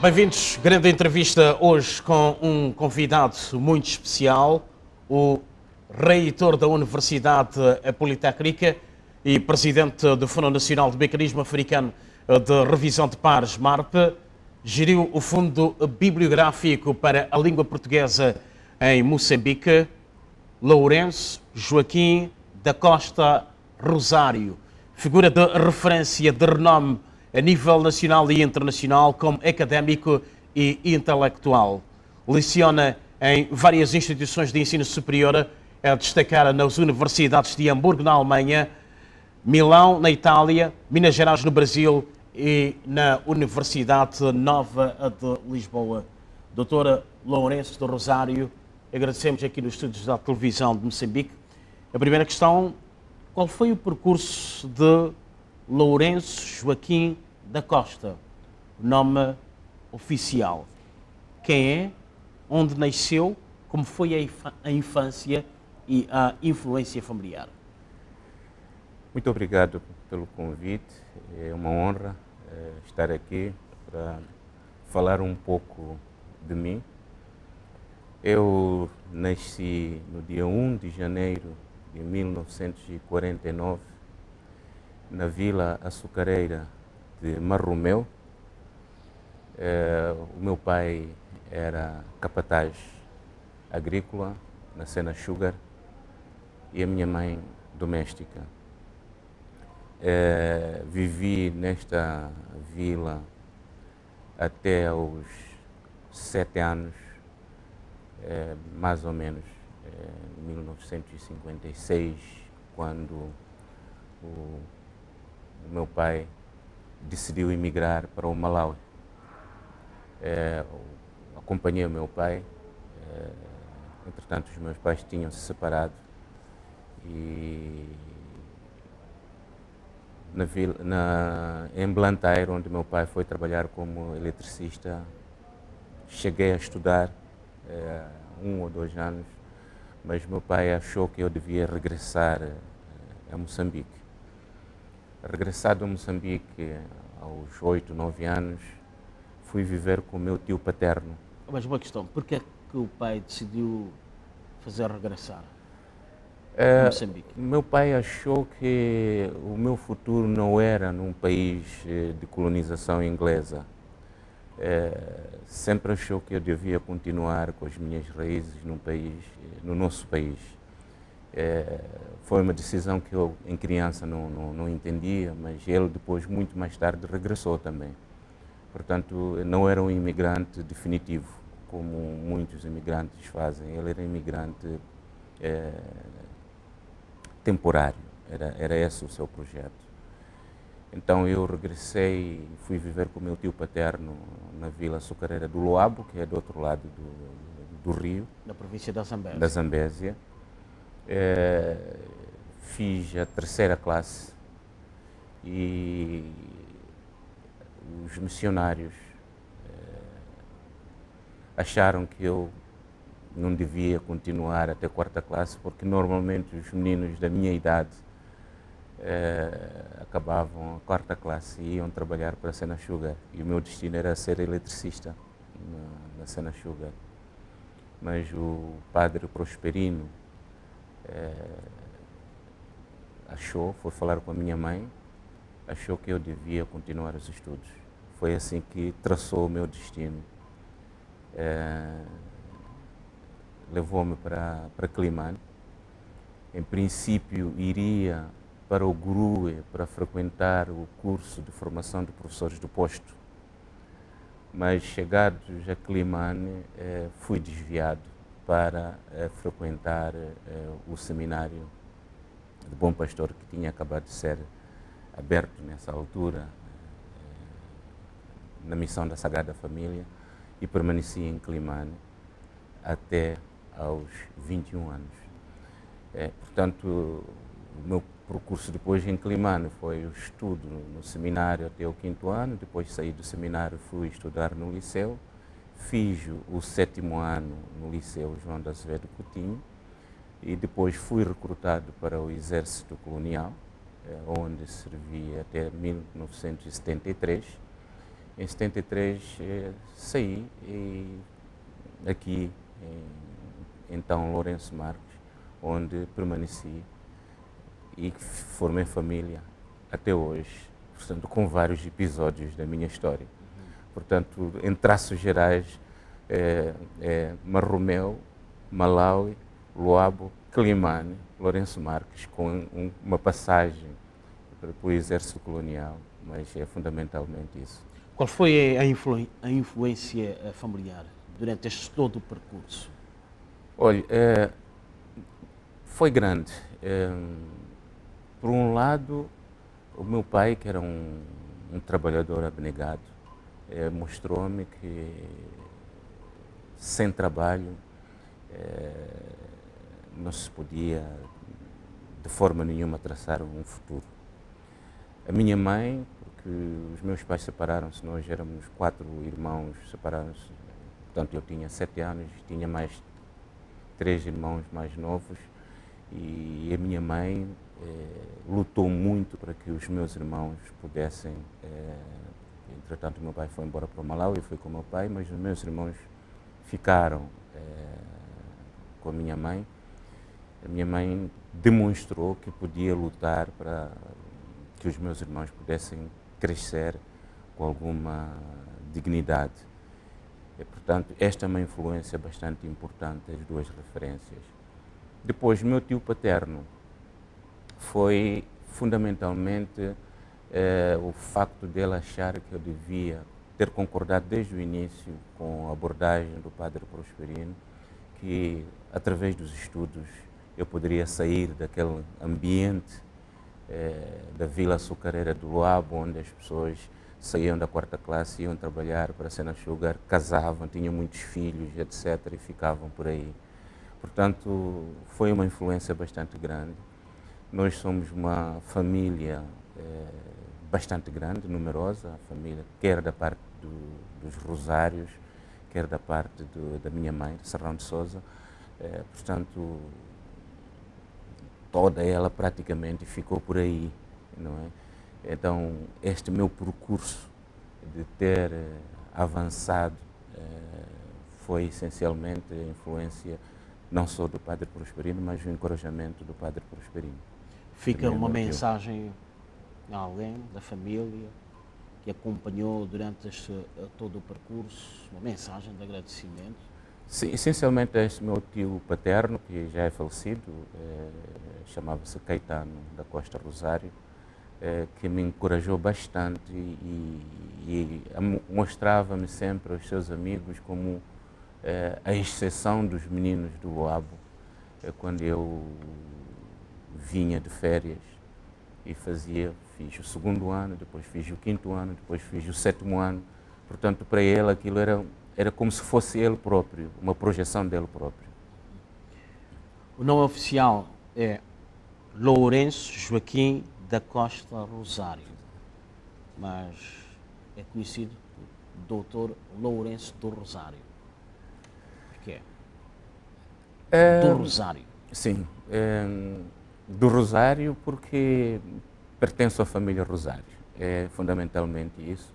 Bem-vindos, grande entrevista hoje com um convidado muito especial, o reitor da Universidade Politécnica e presidente do Fundo Nacional de Mecanismo Africano de Revisão de Pares, MARP, geriu o Fundo Bibliográfico para a Língua Portuguesa em Moçambique, Lourenço Joaquim da Costa Rosário, figura de referência de renome a nível nacional e internacional como académico e intelectual. Leciona em várias instituições de ensino superior, a destacar nas universidades de Hamburgo, na Alemanha, Milão, na Itália, Minas Gerais, no Brasil e na Universidade Nova de Lisboa. Doutora Lourenço do Rosário, agradecemos aqui nos estúdios da televisão de Moçambique. A primeira questão: qual foi o percurso de Lourenço Joaquim da Costa, o nome oficial? Quem é? Onde nasceu? Como foi a infância e a influência familiar? Muito obrigado pelo convite. É uma honra estar aqui para falar um pouco de mim. Eu nasci no dia 1 de janeiro de 1949, na Vila Açucareira de Marromeu. O meu pai era capataz agrícola na Sena Sugar e a minha mãe doméstica. Vivi nesta vila até aos 7 anos, mais ou menos, em 1956, quando o meu pai decidiu emigrar para o Malawi. Acompanhei o meu pai, entretanto os meus pais tinham se separado e em Blantyre, onde meu pai foi trabalhar como eletricista, cheguei a estudar 1 ou 2 anos, mas meu pai achou que eu devia regressar a Moçambique. Regressado a Moçambique aos 8, 9 anos, fui viver com o meu tio paterno. Mas uma questão: porquê que o pai decidiu fazer regressar a Moçambique? Meu pai achou que o meu futuro não era num país de colonização inglesa. Sempre achou que eu devia continuar com as minhas raízes no nosso país. Foi uma decisão que eu, em criança, não entendia, mas ele depois, muito mais tarde, regressou também. Portanto, não era um imigrante definitivo, como muitos imigrantes fazem. Ele era imigrante temporário, era esse o seu projeto. Então eu regressei e fui viver com o meu tio paterno na Vila Açucareira do Loabo, que é do outro lado do rio. Na província da Zambésia. Da Zambésia. Fiz a 3ª classe e os missionários acharam que eu não devia continuar até a 4ª classe, porque normalmente os meninos da minha idade acabavam a 4ª classe e iam trabalhar para a Sena Sugar, e o meu destino era ser eletricista na Sena Sugar. Mas o padre Prosperino foi falar com a minha mãe, achou que eu devia continuar os estudos. Foi assim que traçou o meu destino. Levou-me para Climane. Em princípio iria para o GRUE para frequentar o curso de formação de professores do posto, mas chegados a Climane fui desviado para frequentar o seminário de Bom Pastor, que tinha acabado de ser aberto nessa altura, na missão da Sagrada Família, e permaneci em Climane até aos 21 anos. Portanto, o meu percurso depois em Climane foi o estudo no seminário até o 5º ano. Depois saí do seminário, fui estudar no liceu, fiz o 7º ano no Liceu João de Azevedo Coutinho e depois fui recrutado para o Exército Colonial, onde servi até 1973. Em 73 saí aqui então Lourenço Marques, onde permaneci e formei família até hoje, portanto, com vários episódios da minha história. Portanto, em traços gerais, Marromeu, Malawi, Luabo, Climane, Lourenço Marques, com uma passagem para o exército colonial, mas é fundamentalmente isso. Qual foi a influência familiar durante este todo o percurso? Olha, foi grande. Por um lado, o meu pai, que era um trabalhador abnegado, mostrou-me que sem trabalho não se podia de forma nenhuma traçar um futuro. A minha mãe, porque os meus pais separaram-se, nós éramos 4 irmãos, separaram-se, portanto eu tinha 7 anos, tinha mais 3 irmãos mais novos e a minha mãe lutou muito para que os meus irmãos pudessem, entretanto o meu pai foi embora para o Malawi, eu fui com o meu pai, mas os meus irmãos ficaram com a minha mãe. A minha mãe demonstrou que podia lutar para que os meus irmãos pudessem crescer com alguma dignidade. E, portanto, esta é uma influência bastante importante, as duas referências. Depois, meu tio paterno foi fundamentalmente o facto dele achar que eu devia ter concordado desde o início com a abordagem do padre Prosperino, que através dos estudos eu poderia sair daquele ambiente da Vila Açucareira do Luabo, onde as pessoas saíam da 4ª classe, iam trabalhar para a Sena Sugar, casavam, tinham muitos filhos, etc., e ficavam por aí. Portanto, foi uma influência bastante grande. Nós somos uma família bastante grande, numerosa, a família, quer da parte dos Rosários, quer da parte da minha mãe, Serrão de Sousa. Portanto, toda ela praticamente ficou por aí, não é? Então, este meu percurso de ter avançado foi essencialmente a influência não só do padre Prosperino, mas o encorajamento do padre Prosperino. Fica uma mensagem a alguém da família que acompanhou durante todo o percurso, uma mensagem de agradecimento? Sim, essencialmente este meu tio paterno, que já é falecido, chamava-se Caetano da Costa Rosário, que me encorajou bastante e mostrava-me sempre aos seus amigos como a exceção dos meninos do Luabo, quando eu vinha de férias e fiz o 2º ano, depois fiz o 5º ano, depois fiz o 7º ano. Portanto, para ele aquilo era como se fosse ele próprio, uma projeção dele próprio. O nome oficial é Lourenço Joaquim da Costa Rosário, mas é conhecido por Dr. Lourenço do Rosário. Por que do Rosário? Sim, do Rosário porque pertenço à família Rosário, é fundamentalmente isso.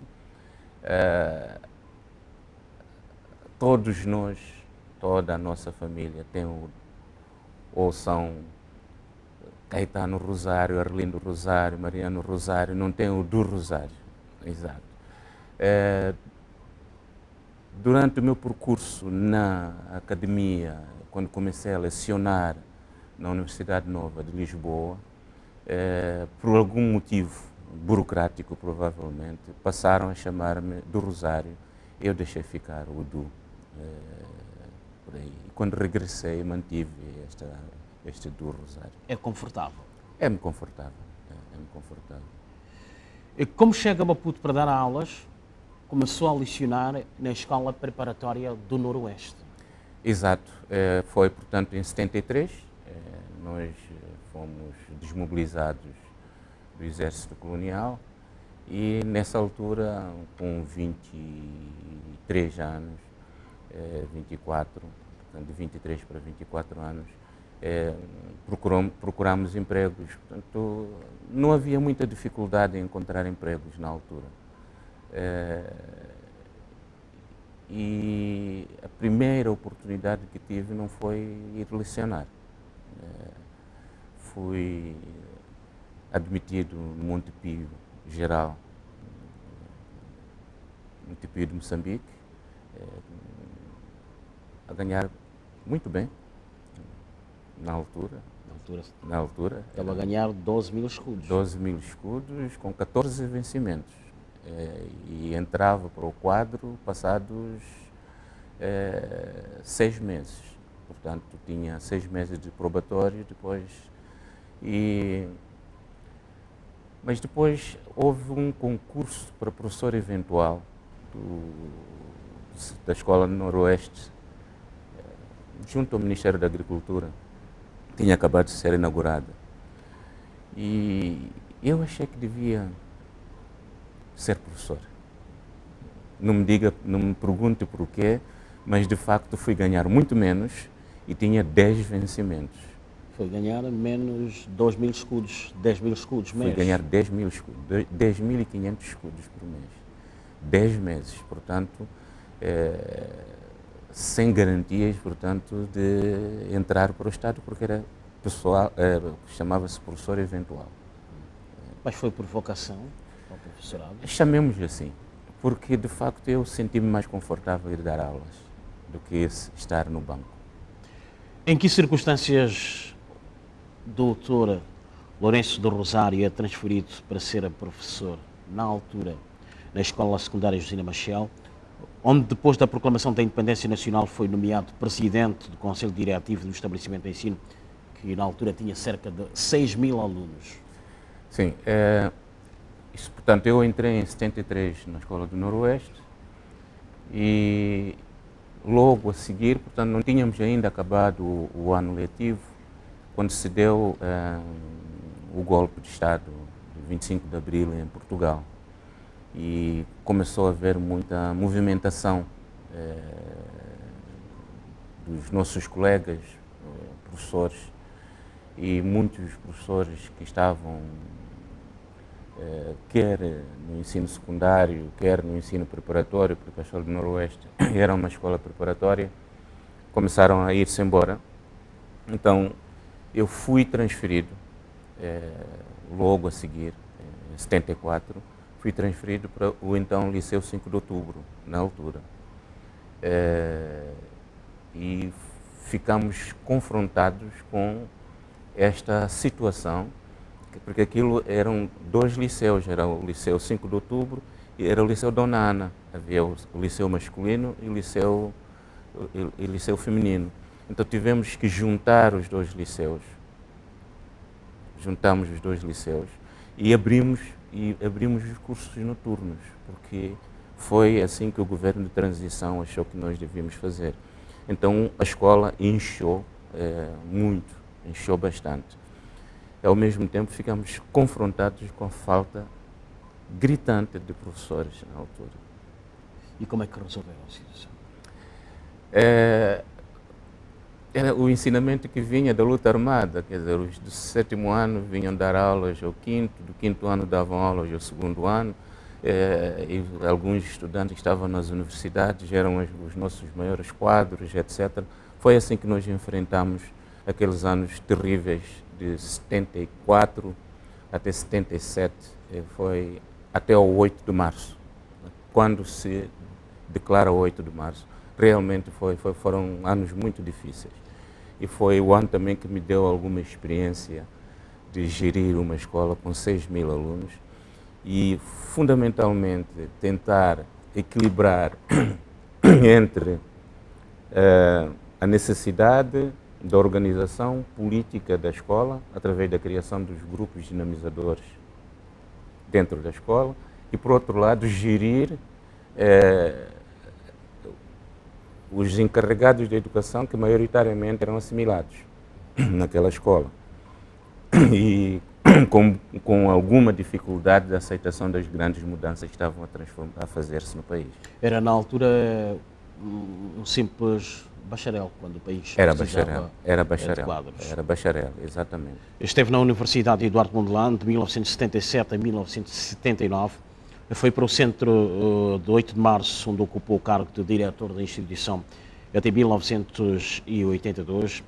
Todos nós, toda a nossa família tem ou são Caetano Rosário, Arlindo Rosário, Mariano Rosário, não tem o do Rosário. Exato. Durante o meu percurso na academia, quando comecei a lecionar na Universidade Nova de Lisboa, por algum motivo burocrático, provavelmente, passaram a chamar-me do Rosário. Eu deixei ficar o do por aí. E quando regressei, mantive este do Rosário. É confortável? É-me confortável. É-me confortável. E como chega a Maputo para dar aulas, começou a lecionar na Escola Preparatória do Noroeste? Exato. Foi, portanto, em 73. Nós fomos desmobilizados do exército colonial e, nessa altura, com 23 anos, 24, portanto, de 23 para 24 anos, procuramos empregos. Portanto, não havia muita dificuldade em encontrar empregos na altura. E a primeira oportunidade que tive não foi ir lecionar. Fui admitido no Montepio Geral, Montepio de Moçambique, a ganhar muito bem na altura. Estava a ganhar 12 mil escudos. 12 mil escudos com 14 vencimentos. E entrava para o quadro passados 6 meses. Portanto, tinha 6 meses de probatório depois. Mas depois houve um concurso para professor eventual da Escola do Noroeste, junto ao Ministério da Agricultura. Tinha acabado de ser inaugurada. E eu achei que devia ser professor. Não me pergunte porquê, mas de facto fui ganhar muito menos e tinha 10 vencimentos. Foi ganhar menos 2 mil escudos, 10 mil escudos mês. Fui ganhar 10 mil escudos, 10.500 escudos por mês. 10 meses, portanto, sem garantias, portanto, de entrar para o Estado, porque era pessoal, chamava-se professor eventual. Mas foi por vocação ao professorado? Chamemos-lhe assim, porque de facto eu senti-me mais confortável ir dar aulas do que estar no banco. Em que circunstâncias doutor Lourenço do Rosário é transferido para ser professor, na altura, na Escola Secundária Josina Machel, onde depois da proclamação da Independência Nacional foi nomeado presidente do Conselho Diretivo do estabelecimento de ensino, que na altura tinha cerca de 6 mil alunos? Sim, portanto, eu entrei em 73 na Escola do Noroeste e logo a seguir, portanto, não tínhamos ainda acabado o ano letivo, quando se deu o golpe de Estado de 25 de Abril em Portugal. E começou a haver muita movimentação dos nossos colegas, professores, e muitos professores que estavam quer no ensino secundário, quer no ensino preparatório, porque a Escola do Noroeste era uma escola preparatória, começaram a ir-se embora. Então, eu fui transferido, logo a seguir, em 74, fui transferido para o então Liceu 5 de Outubro, na altura. E ficamos confrontados com esta situação, porque aquilo eram 2 liceus, era o Liceu 5 de Outubro e era o Liceu Dona Ana. Havia o liceu masculino e o liceu feminino. Então tivemos que juntar os 2 liceus. Juntamos os 2 liceus e abrimos os cursos noturnos, porque foi assim que o governo de transição achou que nós devíamos fazer. Então a escola inchou muito, inchou bastante. Ao mesmo tempo ficamos confrontados com a falta gritante de professores na altura. E como é que resolveram a situação? Era o ensinamento que vinha da luta armada, quer dizer, os do 7º ano vinham dar aulas ao 5º, do 5º ano davam aulas ao 2º ano, e alguns estudantes que estavam nas universidades eram os nossos maiores quadros, etc. Foi assim que nós enfrentamos aqueles anos terríveis de 74 até 77, foi até o 8 de março, quando se declara o 8 de março. Realmente foram anos muito difíceis. E foi o ano também que me deu alguma experiência de gerir uma escola com 6 mil alunos e, fundamentalmente, tentar equilibrar entre a necessidade da organização política da escola, através da criação dos grupos dinamizadores dentro da escola, e, por outro lado, gerir os encarregados de educação, que maioritariamente eram assimilados naquela escola, e com alguma dificuldade de aceitação das grandes mudanças que estavam a fazer-se no país. Era, na altura, um simples bacharel, quando o país era bacharel, era bacharel, exatamente. Esteve na Universidade Eduardo Mondlane de 1977 a 1979, Foi para o centro de 8 de março, onde ocupou o cargo de diretor da instituição até 1982.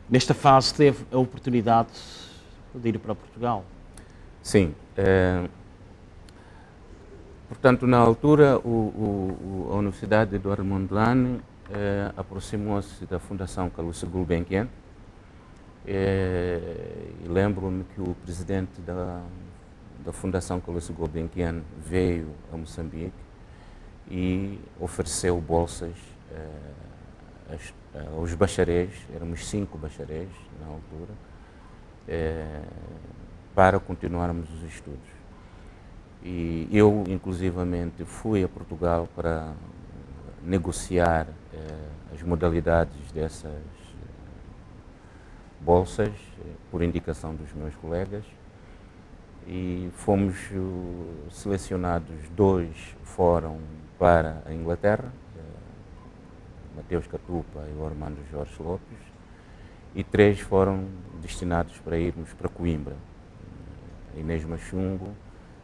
Nesta fase teve a oportunidade de ir para Portugal. Sim. Portanto, na altura, a Universidade Eduardo Mondlane aproximou-se da Fundação Calouste Gulbenkian. E lembro-me que o presidente da Fundação Calouste Gulbenkian veio a Moçambique e ofereceu bolsas aos bacharéis, éramos 5 bacharéis na altura, para continuarmos os estudos. E eu, inclusivamente, fui a Portugal para negociar as modalidades dessas bolsas, por indicação dos meus colegas, e fomos selecionados. 2 foram para a Inglaterra, Mateus Catupa e o Armando Jorge Lopes, e 3 foram destinados para irmos para Coimbra, a Inês Machungo,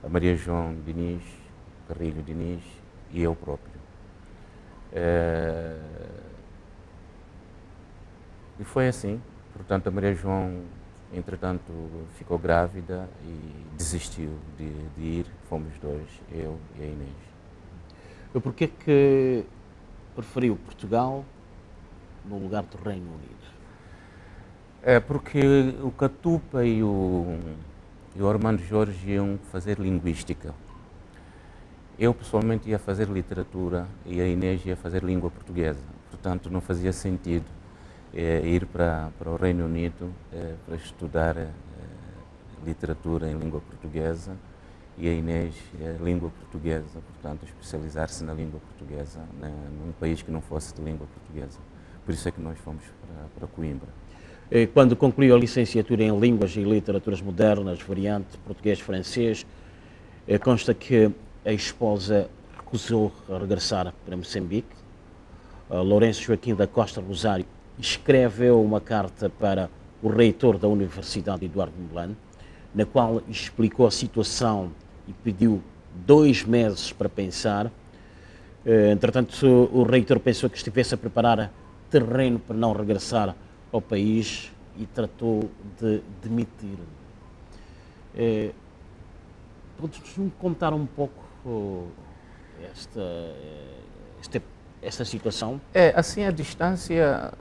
a Maria João Diniz, Carrilho Diniz e eu próprio. E foi assim. Portanto, a Maria João, entretanto, ficou grávida e desistiu de ir. Fomos 2, eu e a Inês. Porquê que preferiu Portugal no lugar do Reino Unido? Porque o Catupa e o Armando Jorge iam fazer linguística. Eu, pessoalmente, ia fazer literatura e a Inês ia fazer língua portuguesa. Portanto, não fazia sentido ir para o Reino Unido para estudar literatura em língua portuguesa e a Inês língua portuguesa, portanto, especializar-se na língua portuguesa num país que não fosse de língua portuguesa. Por isso é que nós fomos para Coimbra. Quando concluiu a licenciatura em Línguas e Literaturas Modernas, variante português-francês, consta que a esposa recusou a regressar para Moçambique. Lourenço Joaquim da Costa Rosário escreveu uma carta para o reitor da Universidade Eduardo Mondlane, na qual explicou a situação e pediu 2 meses para pensar. Entretanto, o reitor pensou que estivesse a preparar terreno para não regressar ao país e tratou de demitir. Podes-nos contar um pouco esta situação? Assim, à distância,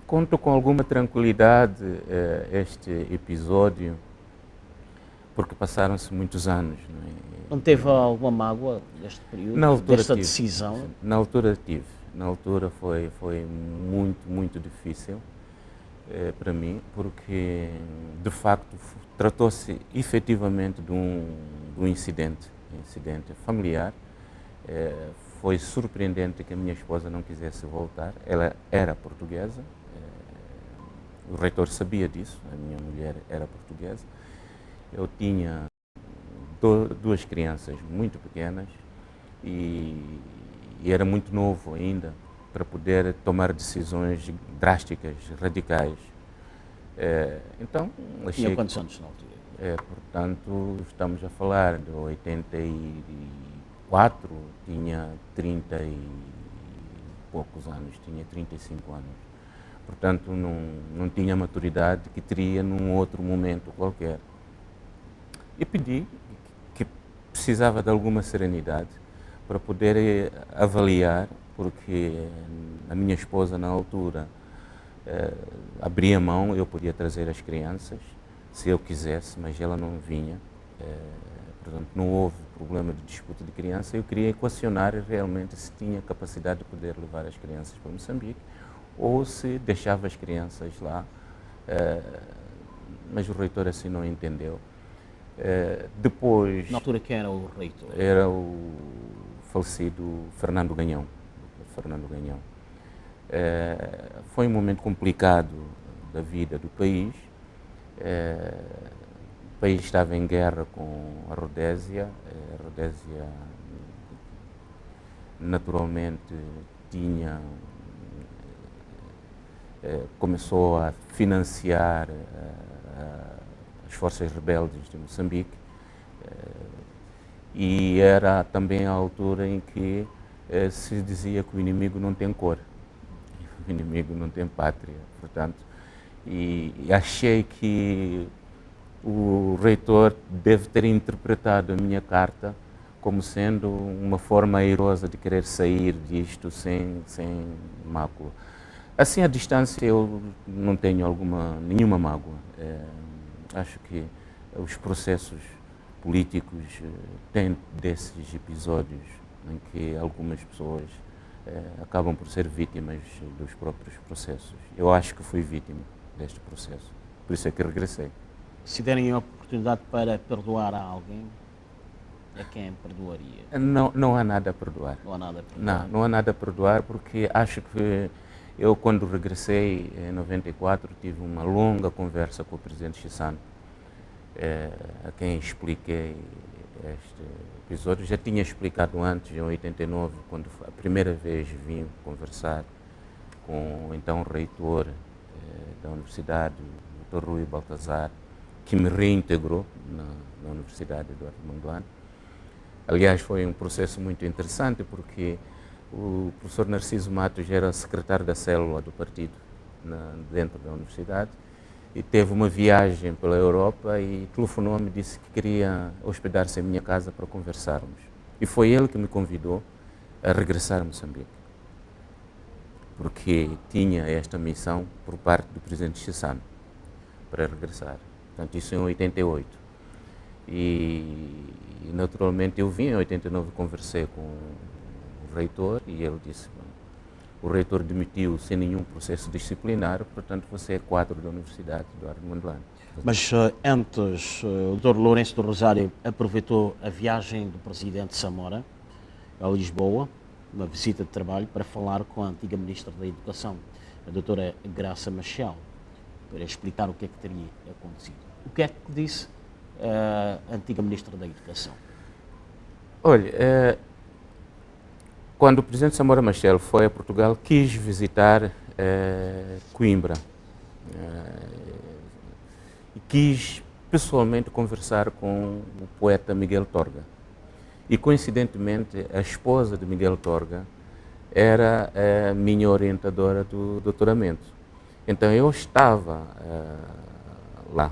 conto com alguma tranquilidade este episódio, porque passaram-se muitos anos. Não teve alguma mágoa neste período, desta decisão? Na altura tive. Na altura foi muito difícil para mim, porque de facto tratou-se efetivamente de um incidente familiar. Foi surpreendente que a minha esposa não quisesse voltar. Ela era portuguesa, o reitor sabia disso, a minha mulher era portuguesa. Eu tinha 2 crianças muito pequenas e era muito novo ainda para poder tomar decisões drásticas, radicais. Então, achei... Tinha quantos anos na altura? Portanto, estamos a falar de 84, tinha 30 e poucos anos, tinha 35 anos. Portanto, não tinha a maturidade que teria num outro momento qualquer. E pedi que precisava de alguma serenidade para poder avaliar, porque a minha esposa, na altura, abria mão, eu podia trazer as crianças, se eu quisesse, mas ela não vinha. Portanto, não houve problema de disputa de criança. Eu queria equacionar realmente se tinha capacidade de poder levar as crianças para Moçambique ou se deixava as crianças lá, mas o reitor assim não entendeu. Depois... Na altura, quem era o reitor? Era o falecido Fernando Ganhão. Foi um momento complicado da vida do país. O país estava em guerra com a Rodésia. A Rodésia, naturalmente, começou a financiar as forças rebeldes de Moçambique. E era também a altura em que se dizia que o inimigo não tem cor, o inimigo não tem pátria, portanto, e achei que o reitor deve ter interpretado a minha carta como sendo uma forma airosa de querer sair disto sem mácula. Assim, à distância, eu não tenho nenhuma mágoa. Acho que os processos políticos têm desses episódios em que algumas pessoas acabam por ser vítimas dos próprios processos. Eu acho que fui vítima deste processo, por isso é que regressei. Se derem a oportunidade para perdoar a alguém, a quem perdoaria? Não há nada a perdoar. Não há nada a perdoar? Não há nada a perdoar, porque acho que eu, quando regressei em 94, tive uma longa conversa com o presidente Chissano, a quem expliquei este episódio. Já tinha explicado antes, em 89, quando a primeira vez vim conversar com o então reitor da universidade, o Dr. Rui Baltazar, que me reintegrou na Universidade Eduardo Mondlane. Aliás, foi um processo muito interessante, porque o professor Narciso Matos era secretário da célula do partido dentro da universidade e teve uma viagem pela Europa e telefonou-me e disse que queria hospedar-se em minha casa para conversarmos. E foi ele que me convidou a regressar a Moçambique, porque tinha esta missão por parte do presidente Chissano para regressar. Portanto, isso em 88. E naturalmente eu vim em 89, conversei com o reitor e ele disse: o reitor demitiu sem nenhum processo disciplinar, portanto você é quadro da Universidade Eduardo Mondlane. Mas antes, o Dr. Lourenço do Rosário aproveitou a viagem do presidente Samora a Lisboa, uma visita de trabalho, para falar com a antiga Ministra da Educação, a doutora Graça Machel, para explicar o que é que teria acontecido. O que é que disse a antiga Ministra da Educação? Olha, quando o presidente Samora Machel foi a Portugal, quis visitar Coimbra e quis pessoalmente conversar com o poeta Miguel Torga. E, coincidentemente, a esposa de Miguel Torga era a minha orientadora do doutoramento. Então, eu estava lá,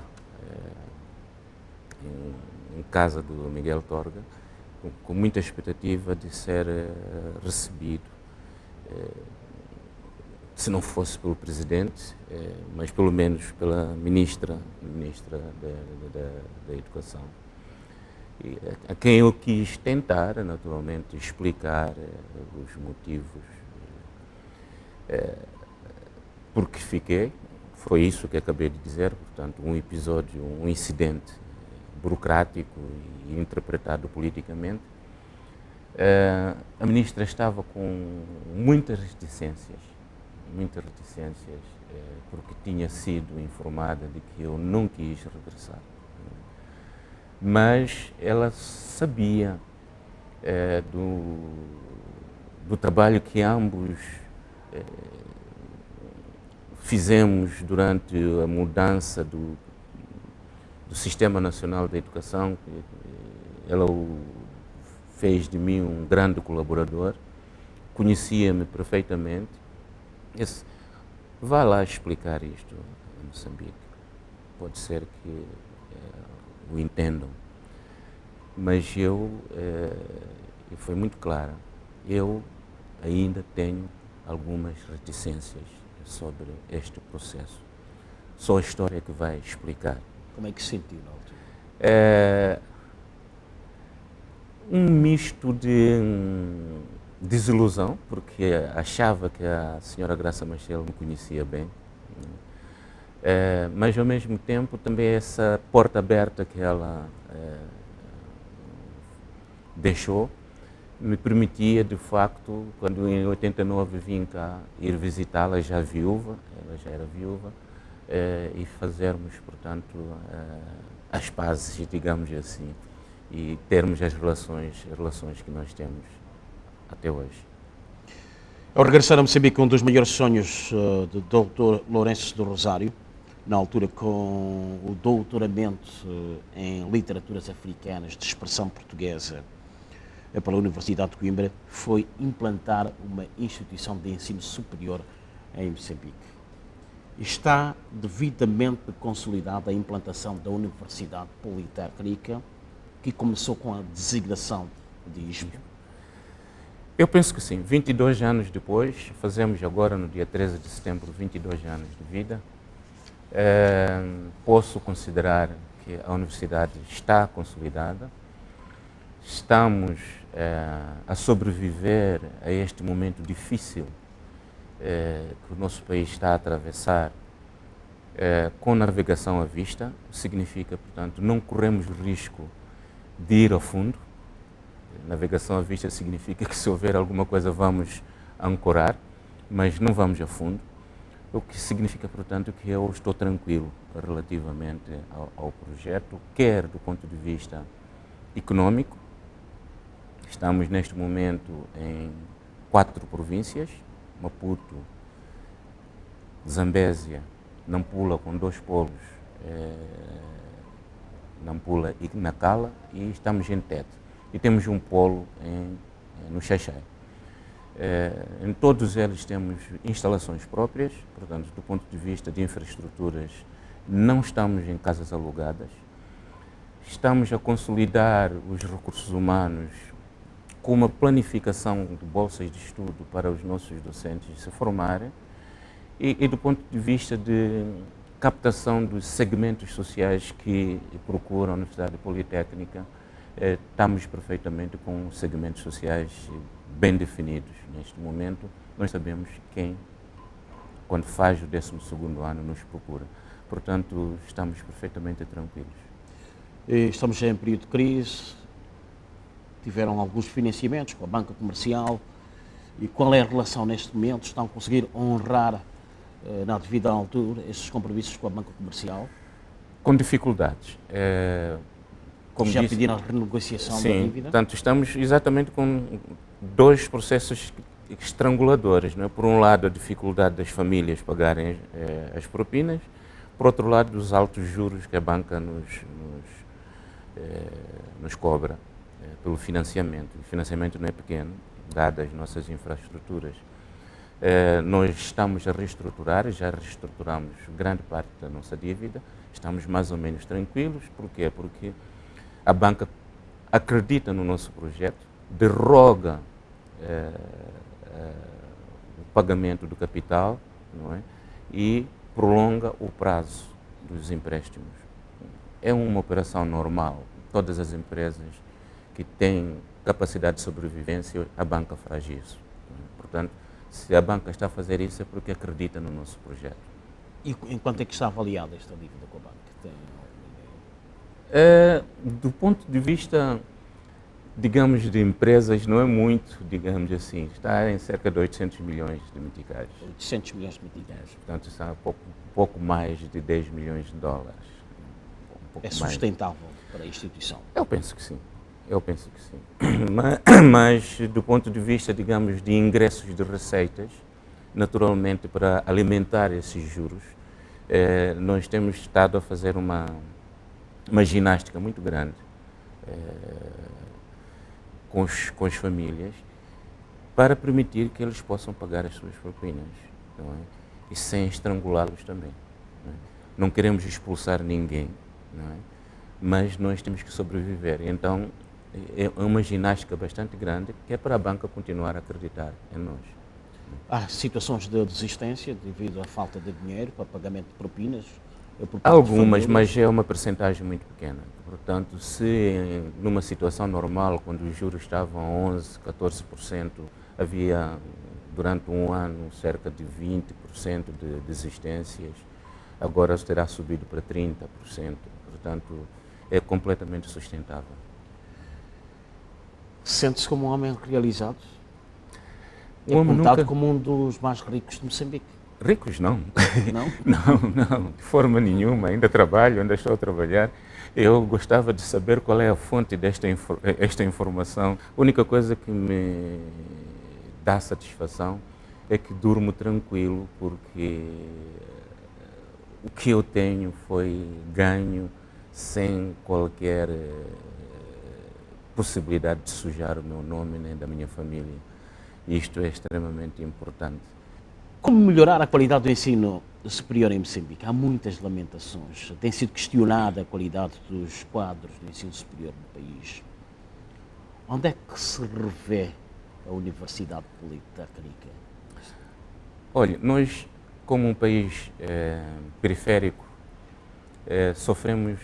em casa do Miguel Torga, com muita expectativa de ser recebido, se não fosse pelo presidente, mas pelo menos pela ministra da Educação, e a quem eu quis tentar, naturalmente, explicar os motivos porque fiquei. Foi isso que acabei de dizer, portanto, um episódio, um incidente burocrático e interpretado politicamente. A ministra estava com muitas reticências, porque tinha sido informada de que eu não quis regressar. Mas ela sabia do trabalho que ambos fizemos durante a mudança do Sistema Nacional de Educação. Ela fez de mim um grande colaborador, conhecia-me perfeitamente. Disse: vá lá explicar isto em Moçambique, pode ser que o entendam. Mas foi muito clara, eu ainda tenho algumas reticências sobre este processo. Só a história que vai explicar. Como é que se sentiu na altura? Um misto de desilusão, porque achava que a senhora Graça Machel me conhecia bem, mas ao mesmo tempo também essa porta aberta que ela deixou me permitia, de facto, quando em 89 vim cá ir visitá-la, já viúva, ela já era viúva, e fazermos, portanto, as pazes, digamos assim, e termos as relações que nós temos até hoje. Ao regressar a Moçambique, um dos maiores sonhos do Dr. Lourenço do Rosário na altura com o doutoramento em literaturas africanas de expressão portuguesa pela Universidade de Coimbra, foi implantar uma instituição de ensino superior em Moçambique. Está devidamente consolidada a implantação da Universidade Politécnica, que começou com a designação de ISP? Eu penso que sim. 22 anos depois, fazemos agora no dia 13 de setembro 22 anos de vida. Posso considerar que a universidade está consolidada. Estamos a sobreviver a este momento difícil que o nosso país está a atravessar com navegação à vista. Significa, portanto, não corremos risco de ir a fundo. Navegação à vista significa que se houver alguma coisa vamos ancorar, mas não vamos a fundo. O que significa, portanto, que eu estou tranquilo relativamente ao projeto, quer do ponto de vista econômico. Estamos neste momento em 4 províncias: Maputo, Zambésia, Nampula, com 2 polos, Nampula e Nacala, e estamos em Tete. E temos um polo no Xaixai. Em todos eles temos instalações próprias, portanto, do ponto de vista de infraestruturas, não estamos em casas alugadas. Estamos a consolidar os recursos humanos com uma planificação de bolsas de estudo para os nossos docentes se formarem e do ponto de vista de captação dos segmentos sociais que procuram a Universidade Politécnica, estamos perfeitamente com segmentos sociais bem definidos. Neste momento, nós sabemos quem, quando faz o 12º ano, nos procura. Portanto, estamos perfeitamente tranquilos. Estamos em período de crise, tiveram alguns financiamentos com a banca comercial. E qual é a relação neste momento? Estão a conseguir honrar na devida altura esses compromissos com a banca comercial? Com dificuldades. Como já pediram a renegociação da dívida? Portanto, estamos exatamente com 2 processos estranguladores. Não é? Por um lado, a dificuldade das famílias pagarem as propinas, por outro lado, os altos juros que a banca nos cobra pelo financiamento. O financiamento não é pequeno, dadas as nossas infraestruturas. Nós estamos a reestruturar, já reestruturamos grande parte da nossa dívida, estamos mais ou menos tranquilos. Por quê? Porque a banca acredita no nosso projeto, derroga o pagamento do capital, não é? E prolonga o prazo dos empréstimos. É uma operação normal. Todas as empresas que têm capacidade de sobrevivência, a banca faz isso. Portanto, se a banca está a fazer isso é porque acredita no nosso projeto. E em quanto é que está avaliada esta dívida com a banca? Do ponto de vista, digamos, de empresas, não é muito, digamos assim. Está em cerca de 800 milhões de meticais. 800 milhões de meticais. Portanto, está um pouco mais de 10 milhões de dólares. É sustentável para a instituição? Eu penso que sim. Eu penso que sim. Mas do ponto de vista, digamos, de ingressos de receitas, naturalmente, para alimentar esses juros, nós temos estado a fazer uma ginástica muito grande com as famílias para permitir que eles possam pagar as suas propinas, não é? E sem estrangulá-los também. Não é? Não queremos expulsar ninguém, não é? Mas nós temos que sobreviver. Então, é uma ginástica bastante grande que é para a banca continuar a acreditar em nós. Há situações de desistência devido à falta de dinheiro para pagamento de propinas? Algumas, mas é uma percentagem muito pequena. Portanto, se numa situação normal, quando os juros estavam a 11%, 14%, havia durante um ano cerca de 20% de desistências, agora terá subido para 30%. Portanto, é completamente sustentável. Sente-se como um homem realizado? É apontado como um dos mais ricos de Moçambique. Ricos não. Não? Não, de forma nenhuma. Ainda trabalho, ainda estou a trabalhar. Eu gostava de saber qual é a fonte desta informação. A única coisa que me dá satisfação é que durmo tranquilo, porque o que eu tenho foi ganho sem qualquer possibilidade de sujar o meu nome nem da minha família. Isto é extremamente importante. Como melhorar a qualidade do ensino superior em Moçambique? Há muitas lamentações. Tem sido questionada a qualidade dos quadros do ensino superior no país. Onde é que se revê a Universidade Politécnica? Olha, nós, como um país periférico, sofremos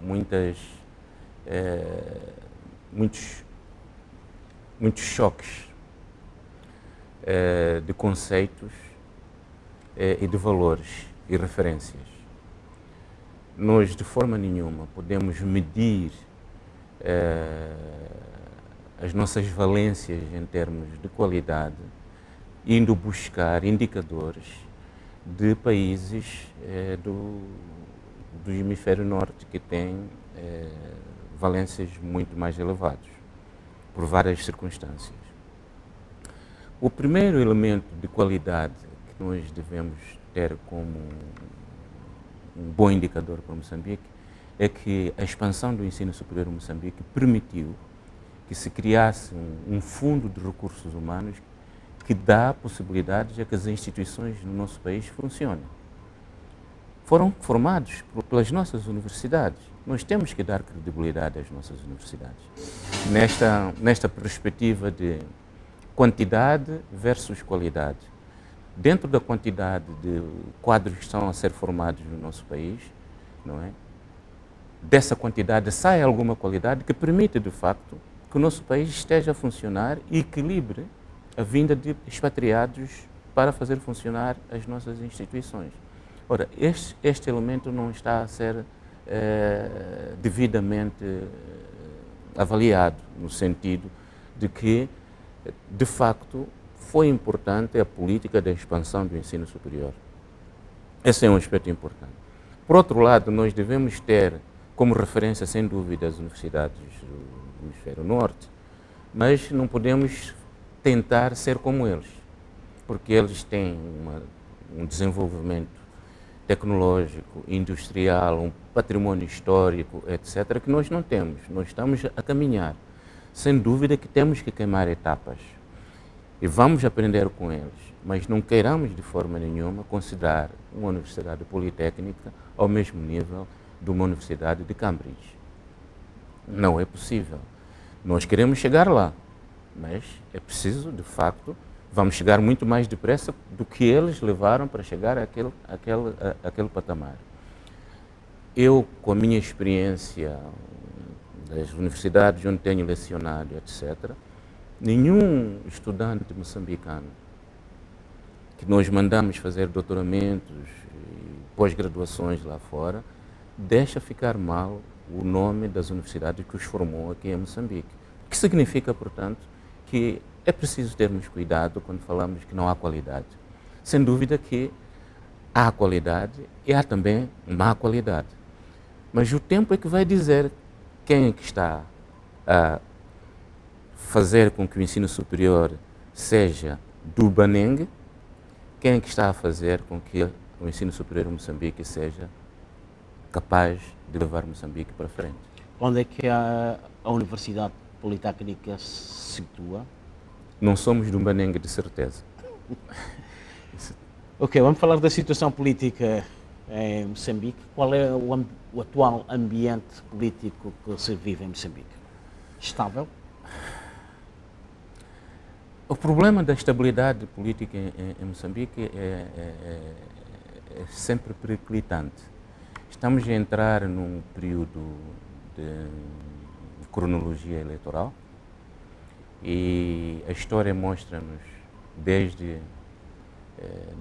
muitos choques de conceitos e de valores e referências. Nós, de forma nenhuma, podemos medir as nossas valências em termos de qualidade indo buscar indicadores de países do hemisfério norte que têm valências muito mais elevadas, por várias circunstâncias. O primeiro elemento de qualidade que nós devemos ter como um bom indicador para Moçambique é que a expansão do ensino superior em Moçambique permitiu que se criasse um fundo de recursos humanos que dá possibilidades a que as instituições no nosso país funcionem. Foram formados pelas nossas universidades. Nós temos que dar credibilidade às nossas universidades. Nesta perspectiva de quantidade versus qualidade. Dentro da quantidade de quadros que estão a ser formados no nosso país, não é? Dessa quantidade sai alguma qualidade que permite, de facto, que o nosso país esteja a funcionar e equilibre a vinda de expatriados para fazer funcionar as nossas instituições. Ora, este elemento não está a ser devidamente avaliado, no sentido de que, de facto, foi importante a política da expansão do ensino superior. Esse é um aspecto importante. Por outro lado, nós devemos ter como referência, sem dúvida, as universidades do Hemisfério Norte, mas não podemos tentar ser como eles, porque eles têm um desenvolvimento tecnológico, industrial, um patrimônio histórico, etc., que nós não temos. Nós estamos a caminhar. Sem dúvida que temos que queimar etapas e vamos aprender com eles, mas não queiramos de forma nenhuma considerar uma universidade politécnica ao mesmo nível de uma universidade de Cambridge. Não é possível. Nós queremos chegar lá, mas é preciso, de facto, vamos chegar muito mais depressa do que eles levaram para chegar àquele patamar. Eu, com a minha experiência das universidades onde tenho lecionado, etc., nenhum estudante moçambicano que nós mandamos fazer doutoramentos e pós-graduações lá fora deixa ficar mal o nome das universidades que os formou aqui em Moçambique. O que significa, portanto, que é preciso termos cuidado quando falamos que não há qualidade. Sem dúvida que há qualidade e há também má qualidade. Mas o tempo é que vai dizer quem é que está a fazer com que o ensino superior seja do Banengue, quem é que está a fazer com que o ensino superior em Moçambique seja capaz de levar Moçambique para frente. Onde é que a Universidade Politécnica se situa? Não somos de um Banengue, de certeza. Ok, vamos falar da situação política em Moçambique. Qual é o atual ambiente político que se vive em Moçambique? Estável? O problema da estabilidade política em Moçambique é sempre periclitante. Estamos a entrar num período de cronologia eleitoral e a história mostra-nos, desde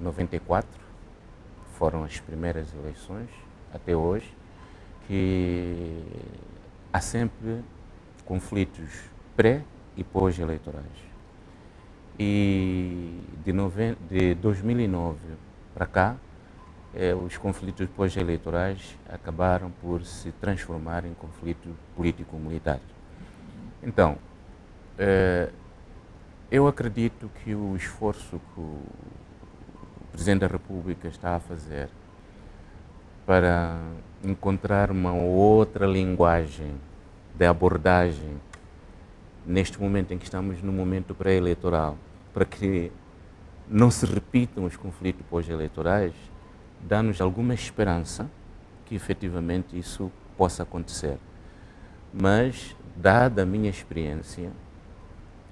94, foram as primeiras eleições, até hoje, que há sempre conflitos pré e pós-eleitorais. E de 2009 para cá, os conflitos pós-eleitorais acabaram por se transformar em conflito político-militar. Então, eu acredito que o esforço que o Presidente da República está a fazer para encontrar uma outra linguagem de abordagem neste momento em que estamos no momento pré-eleitoral, para que não se repitam os conflitos pós-eleitorais, dá-nos alguma esperança que efetivamente isso possa acontecer. Mas, dada a minha experiência,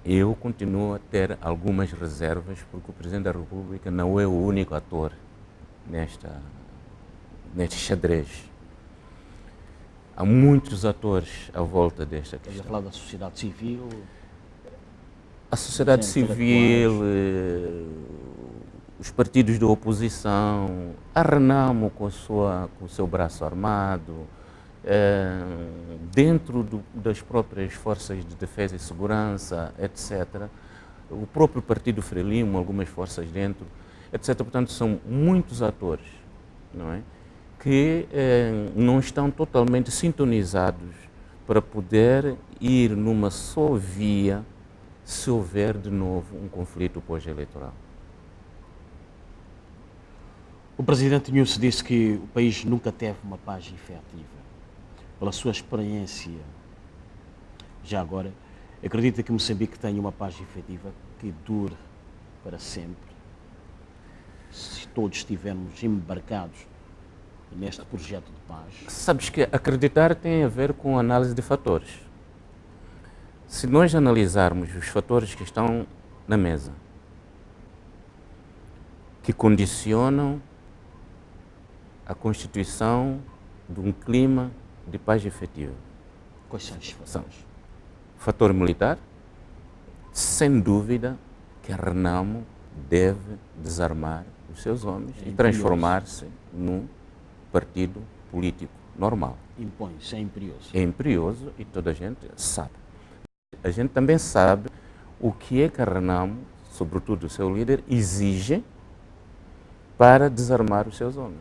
eu continuo a ter algumas reservas, porque o Presidente da República não é o único ator neste xadrez. Há muitos atores à volta desta questão. Estás a falar da sociedade civil? A sociedade civil, os partidos da oposição, a Renamo com o seu braço armado, dentro das próprias forças de defesa e segurança, etc. O próprio Partido Frelimo, algumas forças dentro, etc. Portanto, são muitos atores, não é? Que não estão totalmente sintonizados para poder ir numa só via se houver de novo um conflito pós-eleitoral. O Presidente Nyusi disse que o país nunca teve uma paz efetiva. Pela sua experiência, já agora, acredita que Moçambique tenha uma paz efetiva que dure para sempre? Se todos estivermos embarcados neste projeto de paz? Sabes que acreditar tem a ver com análise de fatores. Se nós analisarmos os fatores que estão na mesa, que condicionam a constituição de um clima de paz efetiva. Quais são esses fatores? Fator militar, sem dúvida que a Renamo deve desarmar os seus homens e transformar-se num partido político normal. Impõe-se, é imperioso. É imperioso e toda a gente sabe. A gente também sabe o que é que a Renamo, sobretudo o seu líder, exige para desarmar os seus homens.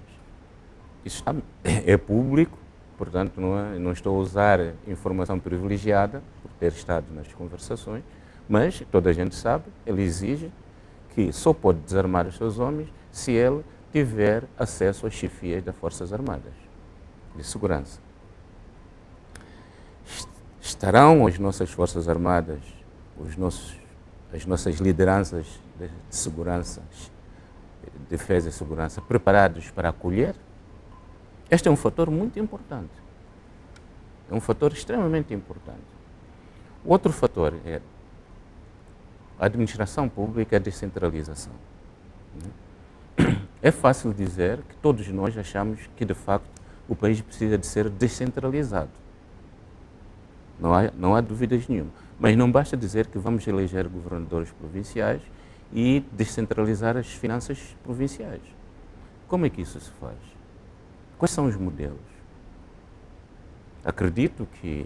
Isso é público, portanto não estou a usar informação privilegiada por ter estado nas conversações, mas toda a gente sabe, ele exige que só pode desarmar os seus homens se ele tiver acesso às chefias das Forças Armadas de Segurança. Estarão as nossas Forças Armadas, as nossas lideranças de segurança, defesa e segurança, preparados para acolher? Este é um fator muito importante. É um fator extremamente importante. Outro fator é a administração pública e a descentralização. É fácil dizer que todos nós achamos que, de facto, o país precisa de ser descentralizado. Não há dúvidas nenhuma. Mas não basta dizer que vamos eleger governadores provinciais e descentralizar as finanças provinciais. Como é que isso se faz? Quais são os modelos? Acredito que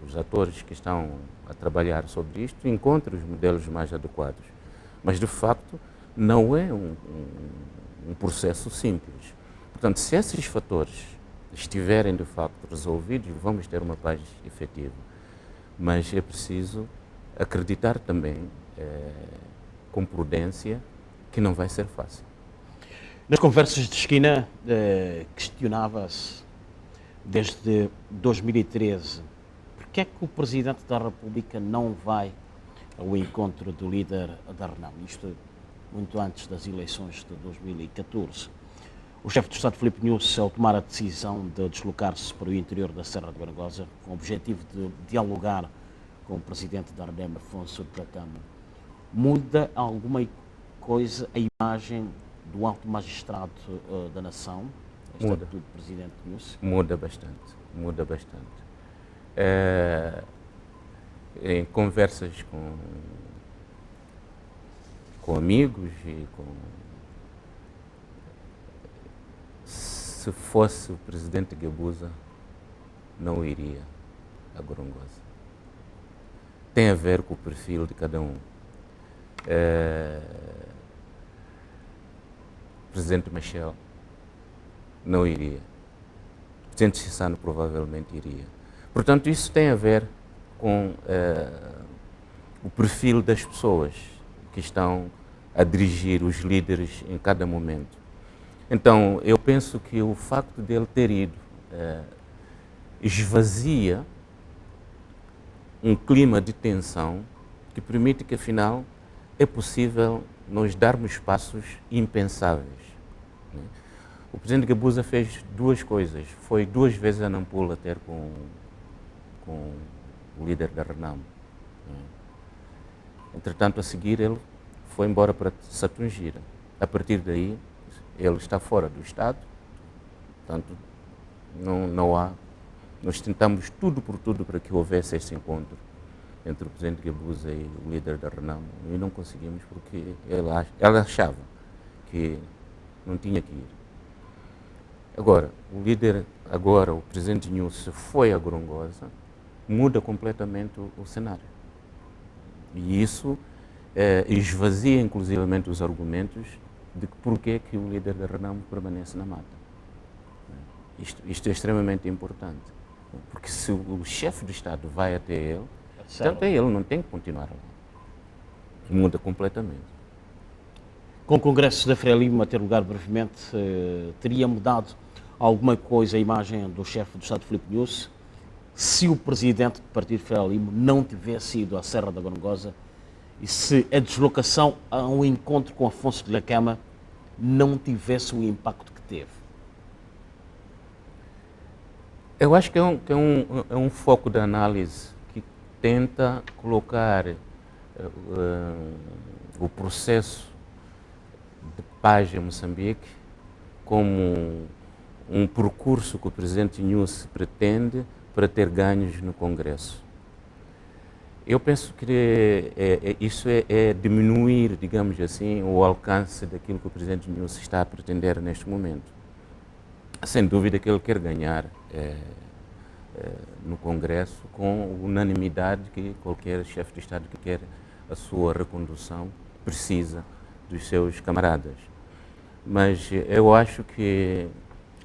os atores que estão a trabalhar sobre isto encontram os modelos mais adequados. Mas, de facto, não é um processo simples. Portanto, se esses fatores estiverem, de facto, resolvidos, vamos ter uma paz efetiva. Mas é preciso acreditar também, com prudência, que não vai ser fácil. Nas conversas de esquina, questionava-se, desde 2013, porque é que o Presidente da República não vai ao encontro do líder da Renamo? Isto muito antes das eleições de 2014. O chefe de Estado, Filipe Nyusi, ao tomar a decisão de deslocar-se para o interior da Serra de Brangosa, com o objetivo de dialogar com o Presidente da Renamo, Afonso Dhlakama, muda alguma coisa a imagem do alto magistrado da nação, a estatuto do Presidente Nyusi? Muda bastante, muda bastante. Em conversas com amigos e se fosse o Presidente Guebuza, não iria a Gorongosa. Tem a ver com o perfil de cada um. O Presidente Machel não iria. O Presidente Chissano provavelmente iria. Portanto, isso tem a ver com o perfil das pessoas que estão a dirigir os líderes em cada momento. Então, eu penso que o facto dele ter ido esvazia um clima de tensão que permite que, afinal, é possível nós darmos passos impensáveis. Né? O presidente Guebuza fez duas coisas. Foi 2 vezes a Nampula ter com o líder da Renamo. Né? Entretanto, a seguir, ele foi embora para Satungira. A partir daí, ele está fora do Estado. Portanto, não há. Nós tentamos tudo por tudo para que houvesse esse encontro entre o presidente Guebuza e o líder da Renamo e não conseguimos porque ela achava que não tinha que ir. Agora, o presidente Nyusi foi a Gorongosa, muda completamente o cenário. E isso esvazia inclusivamente os argumentos de porquê que o líder da Renamo permanece na mata. Isto é extremamente importante, porque se o chefe do Estado vai até ele, portanto ele não tem que continuar lá. Muda completamente. Com o Congresso da Frelimo a ter lugar brevemente, teria mudado alguma coisa a imagem do chefe do Estado, Filipe Nyusi, se o presidente do Partido Frelimo não tivesse ido à Serra da Gorongosa e se a deslocação a um encontro com Afonso de Lacama não tivesse o impacto que teve? Eu acho que é um foco de análise que tenta colocar o processo de paz em Moçambique como um percurso que o presidente Nyusi pretende para ter ganhos no Congresso. Eu penso que isso é diminuir, digamos assim, o alcance daquilo que o presidente Nyusi está a pretender neste momento. Sem dúvida que ele quer ganhar no Congresso com unanimidade que qualquer chefe de Estado que quer a sua recondução precisa dos seus camaradas. Mas eu acho que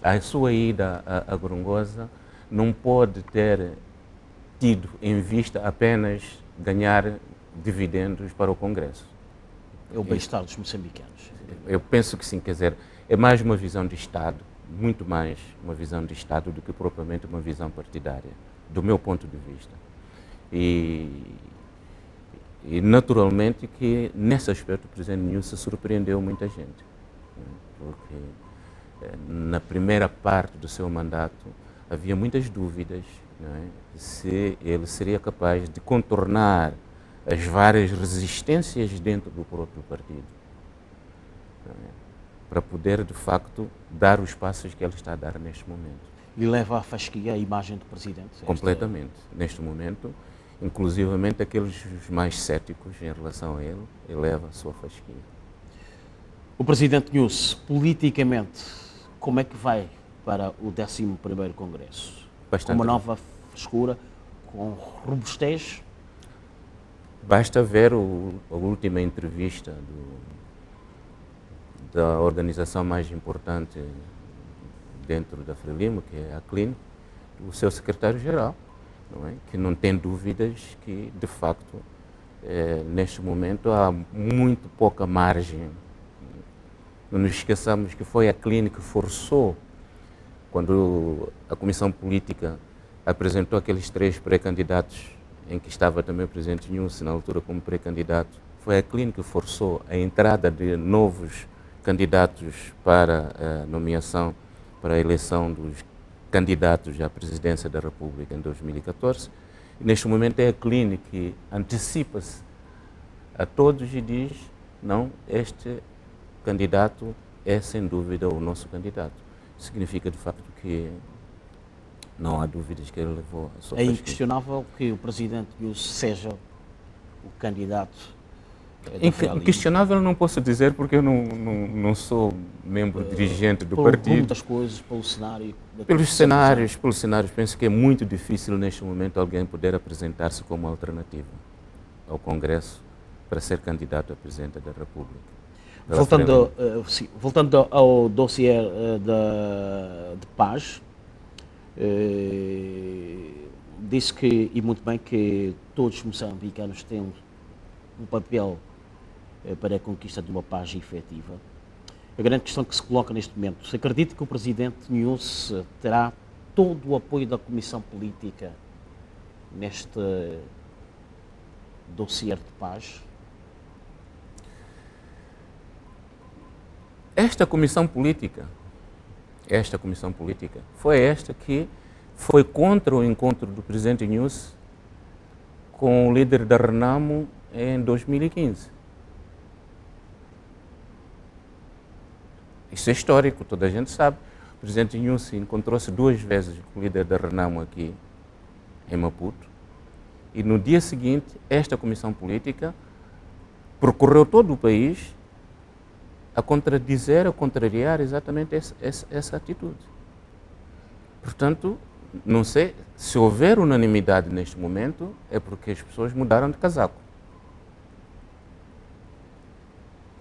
a sua ida à Gorongosa não pode ter tido em vista apenas ganhar dividendos para o Congresso. É o bem-estar dos moçambicanos. Eu penso que sim, quer dizer, é mais uma visão de Estado, muito mais uma visão de Estado do que propriamente uma visão partidária, do meu ponto de vista. E naturalmente que nesse aspecto o presidente Nyusi surpreendeu muita gente, porque na primeira parte do seu mandato havia muitas dúvidas, não é, se ele seria capaz de contornar as várias resistências dentro do próprio partido, não é, para poder, de facto, dar os passos que ele está a dar neste momento. E leva à fasquia a imagem do presidente? Completamente. Neste momento, inclusivamente aqueles mais céticos em relação a ele leva a sua fasquia. O presidente Nyusi, politicamente, como é que vai para o 11º Congresso? Bastante. Com uma nova frescura, com robustez? Basta ver a última entrevista da organização mais importante dentro da Frelimo, que é a CLIN, o seu secretário-geral, não é? Que não tem dúvidas que, de facto, neste momento há muito pouca margem. Não nos esqueçamos que foi a CLIN que forçou, quando a Comissão Política apresentou aqueles 3 pré-candidatos, em que estava também o presidente Nyusi na altura como pré-candidato, foi a CLIN que forçou a entrada de novos candidatos para a nomeação, para a eleição dos candidatos à presidência da República em 2014. E neste momento é a CLIN que antecipa-se a todos e diz, não, este candidato é sem dúvida o nosso candidato. Significa de facto que não há dúvidas que ele levou a sua É inquestionável que o presidente Nyusi seja o candidato. Inquestionável não posso dizer porque eu não sou membro dirigente do partido. Muitas coisas, pelo cenário. Pelos cenários, penso que é muito difícil neste momento alguém poder apresentar-se como alternativa ao Congresso para ser candidato a presidente da República. Voltando ao dossiê de paz, disse que, e muito bem, que todos os moçambicanos têm um papel para a conquista de uma paz efetiva. A grande questão que se coloca neste momento, se acredita que o Presidente Nunes terá todo o apoio da Comissão Política neste dossiê de paz? Esta comissão política foi esta que foi contra o encontro do Presidente Nunes com o líder da Renamo em 2015. Isso é histórico, toda a gente sabe. O Presidente Nunes encontrou-se 2 vezes com o líder da Renamo aqui em Maputo. E no dia seguinte, esta comissão política percorreu todo o país a contradizer, a contrariar exatamente essa atitude. Portanto, não sei, se houver unanimidade neste momento, é porque as pessoas mudaram de casaco.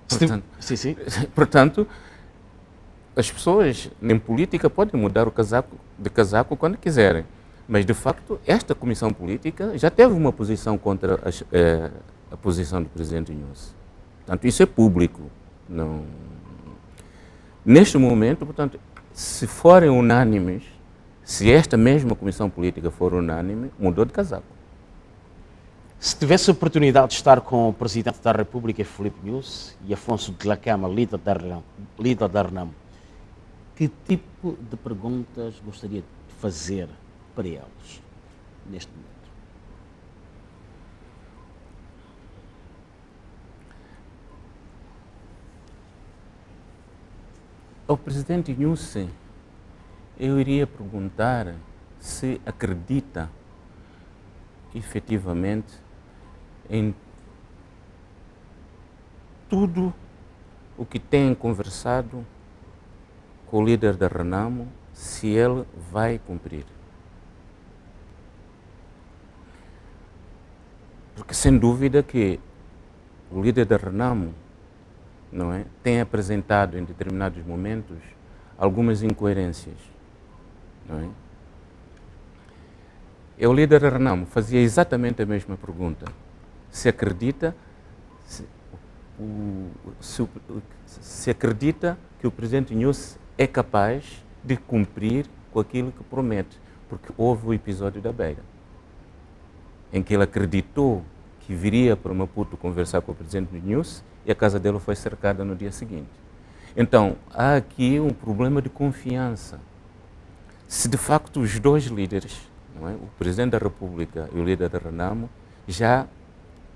Portanto, sim. Portanto, as pessoas em política podem mudar de casaco quando quiserem. Mas, de facto, esta comissão política já teve uma posição contra a posição do Presidente Nunes. Portanto, isso é público. Não... Neste momento, portanto, se forem unânimes, se esta mesma comissão política for unânime, mudou de casaco. Se tivesse a oportunidade de estar com o Presidente da República, Filipe Nunes, e Afonso Dhlakama, líder da Renamo, que tipo de perguntas gostaria de fazer para eles neste momento? Ao Presidente Nunes, eu iria perguntar se acredita efetivamente em tudo o que tem conversado com o líder da Renamo, se ele vai cumprir. Porque sem dúvida que o líder da Renamo, não é, tem apresentado em determinados momentos algumas incoerências. Não é? O líder da Renamo fazia exatamente a mesma pergunta. Se acredita, se acredita que o Presidente Nunes é capaz de cumprir com aquilo que promete. Porque houve o episódio da Beira, em que ele acreditou que viria para Maputo conversar com o Presidente Nunes e a casa dele foi cercada no dia seguinte. Então, há aqui um problema de confiança. Se de facto os 2 líderes, não é, o Presidente da República e o líder da Renamo, já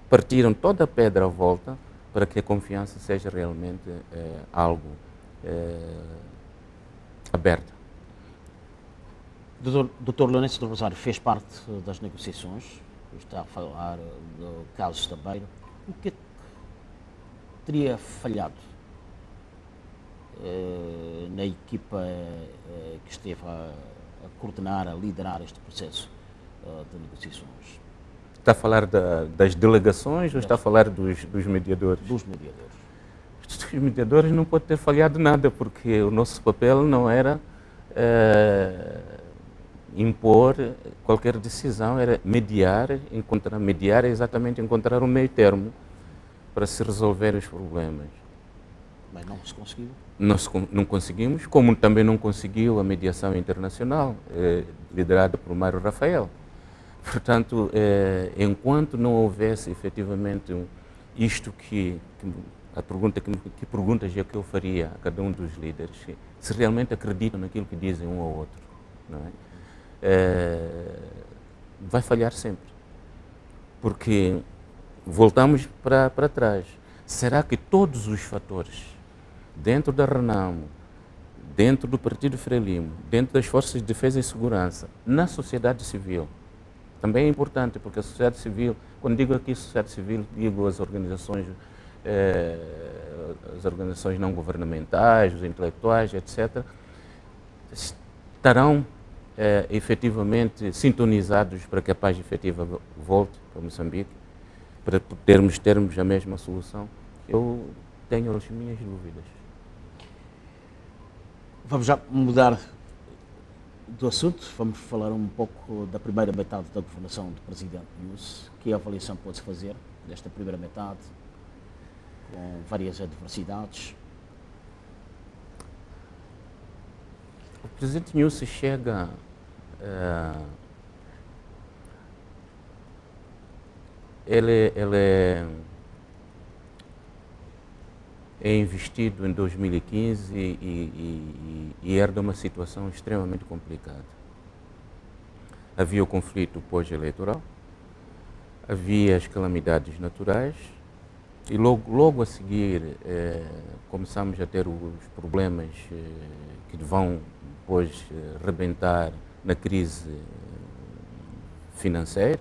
partiram toda a pedra à volta para que a confiança seja realmente algo aberto. Dr. Lourenço do Rosário fez parte das negociações, está a falar do caso da Beira. O que teria falhado na equipa que esteve a coordenar, a liderar este processo de negociações? Está a falar das delegações ou está a falar dos mediadores? Dos mediadores. Os mediadores não podem ter falhado nada, porque o nosso papel não era impor qualquer decisão, era mediar é exatamente encontrar um meio termo para se resolver os problemas. Mas não se conseguiu? Não conseguimos, como também não conseguiu a mediação internacional, liderada por Mário Rafael. Portanto, enquanto não houvesse efetivamente isto a pergunta que perguntas é que eu faria a cada um dos líderes, se realmente acreditam naquilo que dizem um ao outro, não é? Vai falhar sempre, porque voltamos para trás. Será que todos os fatores dentro da Renamo, dentro do Partido Frelimo, dentro das Forças de Defesa e Segurança, na sociedade civil, também é importante, porque a sociedade civil, quando digo aqui sociedade civil, digo as organizações não governamentais, os intelectuais, etc., estarão efetivamente sintonizados para que a paz efetiva volte para Moçambique, para termos a mesma solução. Eu tenho as minhas dúvidas. Vamos já mudar do assunto, vamos falar um pouco da primeira metade da governação do Presidente Nunes. Que avaliação pode-se fazer desta primeira metade, com várias adversidades? O presidente Nyusi chega ele é investido em 2015 e herda uma situação extremamente complicada. Havia o conflito pós-eleitoral, havia as calamidades naturais e logo a seguir começamos a ter os problemas que vão depois rebentar na crise financeira,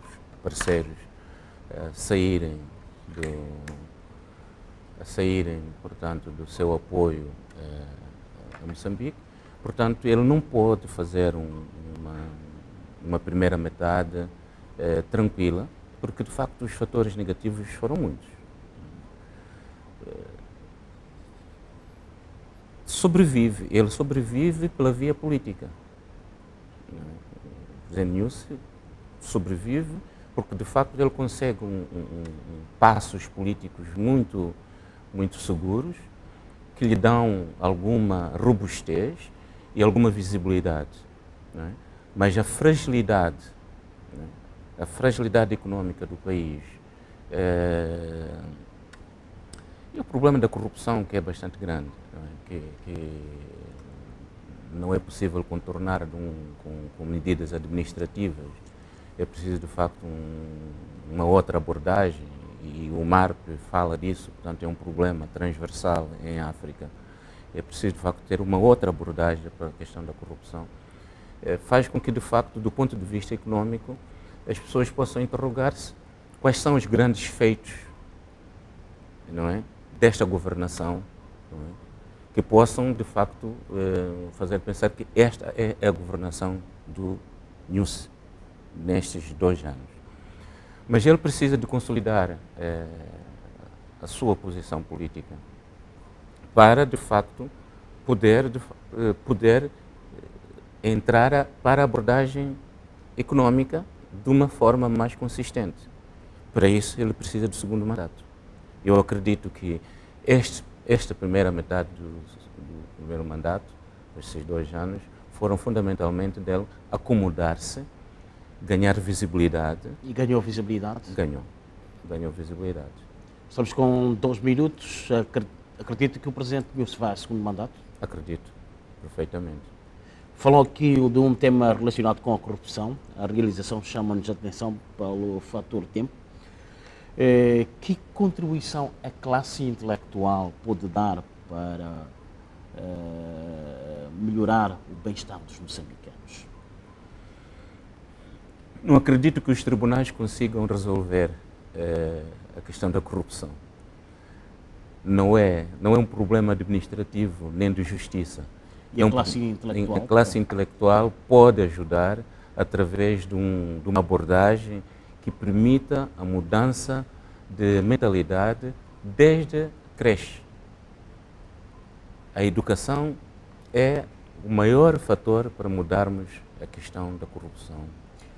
os parceiros saírem, portanto, do seu apoio a Moçambique. Portanto, ele não pode fazer uma primeira metade tranquila, porque de facto os fatores negativos foram muitos. Ele sobrevive pela via política. O presidente Nyusi sobrevive porque de facto ele consegue passos políticos muito seguros, que lhe dão alguma robustez e alguma visibilidade. Não é? Mas a fragilidade económica do país e o problema da corrupção, que é bastante grande, não é? Que não é possível contornar com medidas administrativas, é preciso de facto uma outra abordagem, e o MARP fala disso, portanto é um problema transversal em África. É preciso de facto ter uma outra abordagem para a questão da corrupção. Faz com que de facto, do ponto de vista económico, as pessoas possam interrogar-se quais são os grandes feitos, não é, desta governação, não é, que possam de facto fazer pensar que esta é a governação do Nyusi nestes 2 anos. Mas ele precisa de consolidar a sua posição política para, de facto, poder entrar para a abordagem económica de uma forma mais consistente. Para isso, ele precisa do segundo mandato. Eu acredito que esta primeira metade do primeiro mandato, estes 2 anos, foram fundamentalmente dele acomodar-se, ganhar visibilidade. E ganhou visibilidade? Ganhou visibilidade. Estamos com 2 minutos. Acredito que o presidente Nyusi vai ao segundo mandato? Acredito, perfeitamente. Falou aqui de um tema relacionado com a corrupção. A realização chama-nos a atenção pelo fator tempo. Que contribuição a classe intelectual pode dar para melhorar o bem-estar dos moçambicanos? Não acredito que os tribunais consigam resolver a questão da corrupção. Não é um problema administrativo nem de justiça. E a classe intelectual? A classe intelectual pode ajudar através de uma abordagem que permita a mudança de mentalidade desde creche. A educação é o maior fator para mudarmos a questão da corrupção.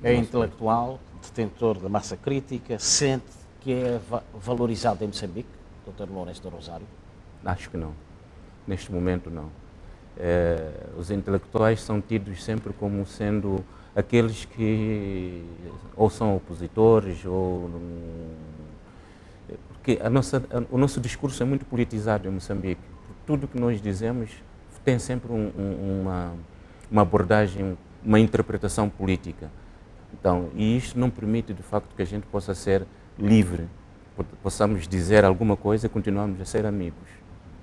É intelectual, detentor da massa crítica, sente que é valorizado em Moçambique, Dr. Lourenço do Rosário? Acho que não. Neste momento, não. Os intelectuais são tidos sempre como sendo aqueles que ou são opositores, porque o nosso discurso é muito politizado em Moçambique. Tudo que nós dizemos tem sempre uma abordagem, uma interpretação política. Então, e isto não permite, de facto, que a gente possa ser livre, possamos dizer alguma coisa e continuamos a ser amigos.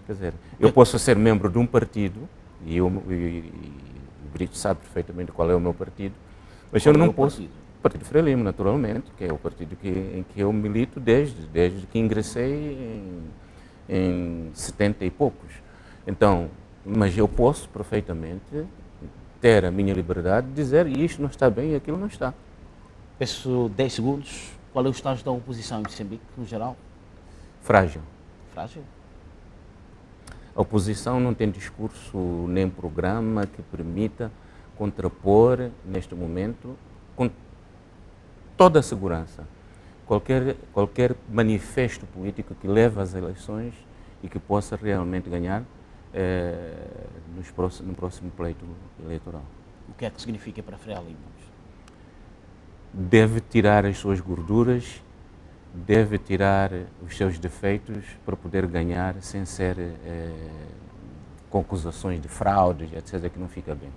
Quer dizer, eu posso ser membro de um partido, e o Brito sabe perfeitamente qual é o meu partido, mas eu não posso... O Partido Frelimo, naturalmente, que é o partido em que eu milito desde que ingressei em 70 e poucos. Então, mas eu posso perfeitamente ter a minha liberdade de dizer isto não está bem e aquilo não está. Peço 10 segundos. Qual é o estágio da oposição em Moçambique, no geral? Frágil. Frágil? A oposição não tem discurso nem programa que permita contrapor, neste momento, com toda a segurança, qualquer manifesto político que leve às eleições e que possa realmente ganhar no próximo pleito eleitoral. O que é que significa para Frelimo? Deve tirar as suas gorduras, deve tirar os seus defeitos para poder ganhar sem ser com acusações de fraudes, etc., que não fica bem.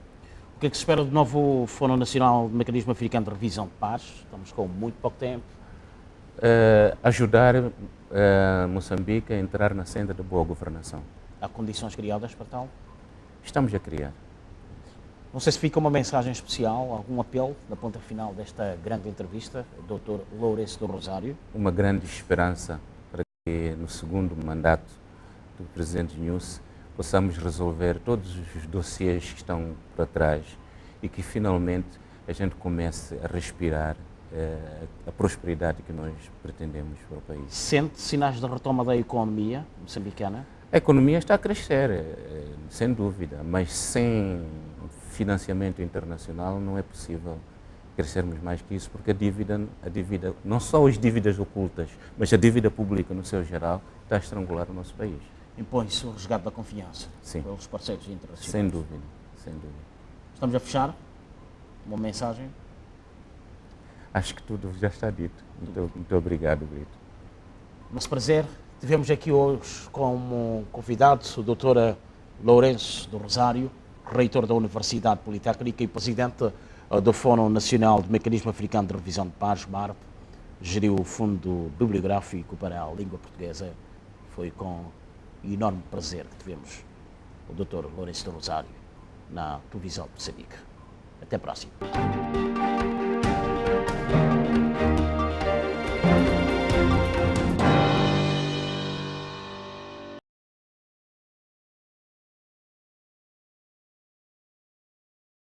O que é que se espera do novo Fórum Nacional de Mecanismo Africano de Revisão de Paz? Estamos com muito pouco tempo. Ajudar Moçambique a entrar na senda da boa governação. Há condições criadas para tal? Estamos a criar. Não sei se fica uma mensagem especial, algum apelo na ponta final desta grande entrevista, Dr. Lourenço do Rosário. Uma grande esperança para que no segundo mandato do Presidente Nyusi possamos resolver todos os dossiês que estão para trás e que finalmente a gente comece a respirar a prosperidade que nós pretendemos para o país. Sente sinais de retoma da economia moçambicana? A economia está a crescer, sem dúvida, mas sem financiamento internacional não é possível crescermos mais que isso, porque a dívida, não só as dívidas ocultas, mas a dívida pública no seu geral, está a estrangular o nosso país. Impõe-se o resgate da confiança pelos parceiros internacionais. Sem dúvida, sem dúvida. Estamos a fechar. Uma mensagem? Acho que tudo já está dito. Muito obrigado, Brito. Nosso prazer. Tivemos aqui hoje como convidado o Dr. Lourenço do Rosário, reitor da Universidade Politécnica e presidente do Fórum Nacional de Mecanismo Africano de Revisão de Paz, MARP. Geriu o Fundo Bibliográfico para a Língua Portuguesa. Foi com enorme prazer que tivemos o Dr. Lourenço do Rosário na televisão de Moçambique. Até a próxima.